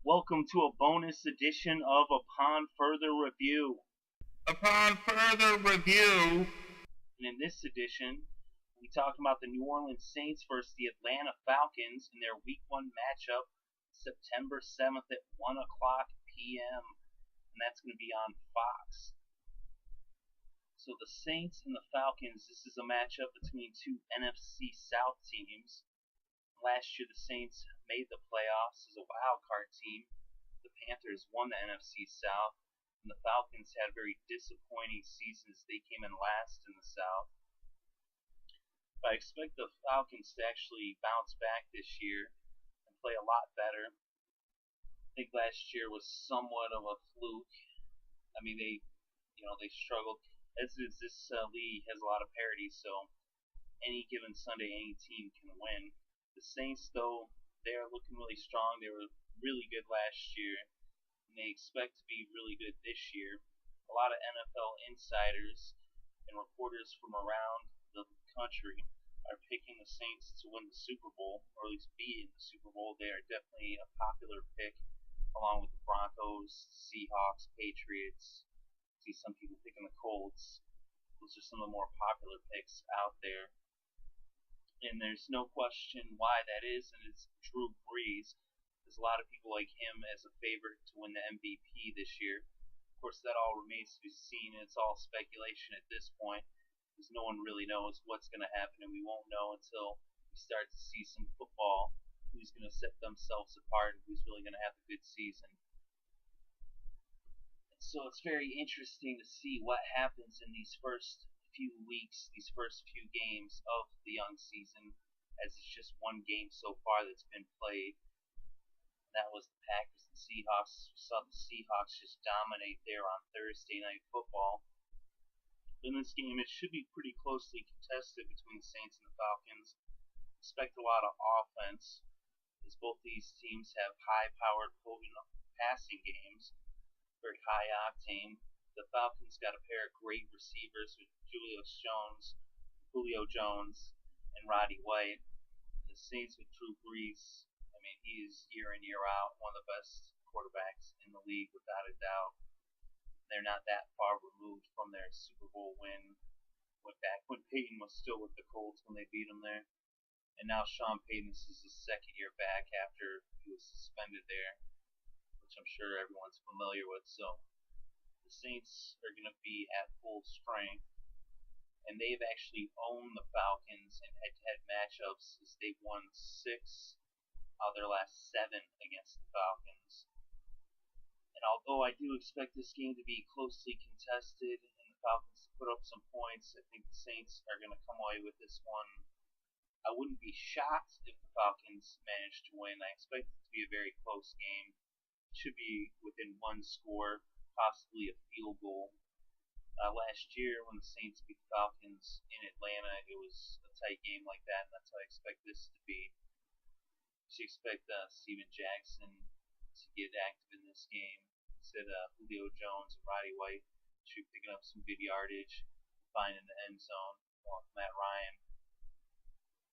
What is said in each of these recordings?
Welcome to a bonus edition of Upon Further Review. Upon further review, And in this edition, we talk about the New Orleans Saints versus the Atlanta Falcons in their Week 1 matchup, September 7th at 1 o'clock p.m. And that's going to be on Fox. So the Saints and the Falcons, this is a matchup between two NFC South teams. Last year, the Saints made the playoffs as a wild card team. The Panthers won the NFC South, and the Falcons had very disappointing seasons. They came in last in the South. But I expect the Falcons to actually bounce back this year and play a lot better. I think last year was somewhat of a fluke. I mean, they struggled. As is, this league has a lot of parity, so any given Sunday, any team can win. The Saints, though, they are looking really strong. They were really good last year, and they expect to be really good this year. A lot of NFL insiders and reporters from around the country are picking the Saints to win the Super Bowl, or at least be in the Super Bowl. They are definitely a popular pick, along with the Broncos, Seahawks, Patriots. See some people picking the Colts. Those are some of the more popular picks out there. And there's no question why that is, and it's Drew Brees. There's a lot of people like him as a favorite to win the MVP this year. Of course, that all remains to be seen, and it's all speculation at this point, because no one really knows what's going to happen, and we won't know until we start to see some football, who's going to set themselves apart, and who's really going to have a good season. So it's very interesting to see what happens in these first few weeks, these first few games of the young season, as it's just one game so far that's been played. And that was the Packers and Seahawks. We saw the Seahawks just dominate there on Thursday Night Football. In this game, it should be pretty closely contested between the Saints and the Falcons. Expect a lot of offense, as both these teams have high-powered, potent passing games. Very high octane. The Falcons got a pair of great receivers with Julio Jones, and Roddy White. And the Saints with Drew Brees. I mean, he is year in, year out one of the best quarterbacks in the league, without a doubt. They're not that far removed from their Super Bowl win. Went back when Peyton was still with the Colts when they beat him there. And now Sean Payton, this is his second year back after he was suspended there, which I'm sure everyone's familiar with. So the Saints are going to be at full strength, and they've actually owned the Falcons in head-to-head matchups as they've won 6 out of their last 7 against the Falcons. And although I do expect this game to be closely contested and the Falcons to put up some points, I think the Saints are going to come away with this one. I wouldn't be shocked if the Falcons managed to win. I expect it to be a very close game. Should be within one score, possibly a field goal. Last year, when the Saints beat the Falcons in Atlanta, it was a tight game like that, and that's how I expect this to be. You should expect Steven Jackson to get active in this game. Instead of Julio Jones and Roddy White should be picking up some good yardage, finding the end zone, along with Matt Ryan.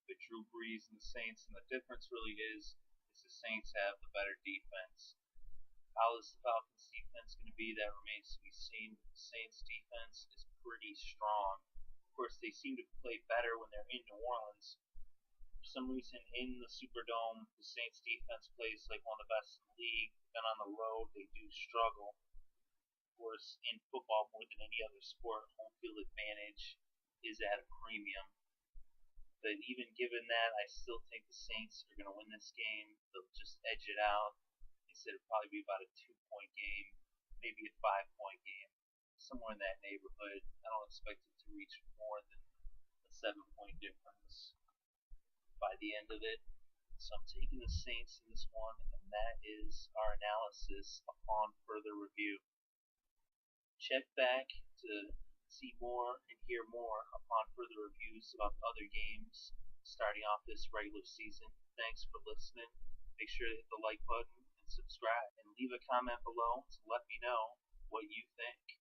But Drew Brees and the Saints, and the difference really is the Saints have the better defense. How is the Falcons' defense going to be? That remains to be seen. The Saints' defense is pretty strong. Of course, they seem to play better when they're in New Orleans. For some reason, in the Superdome, the Saints' defense plays like one of the best in the league. Then on the road, they do struggle. Of course, in football, more than any other sport, home field advantage is at a premium. But even given that, I still think the Saints are going to win this game. They'll just edge it out. It'll probably be about a 2-point game, maybe a 5-point game, somewhere in that neighborhood. I don't expect it to reach more than a 7-point difference by the end of it. So I'm taking the Saints in this one, and that is our analysis upon further review. Check back to see more and hear more upon further reviews about other games starting off this regular season. Thanks for listening. Make sure to hit the like button, subscribe, and leave a comment below to let me know what you think.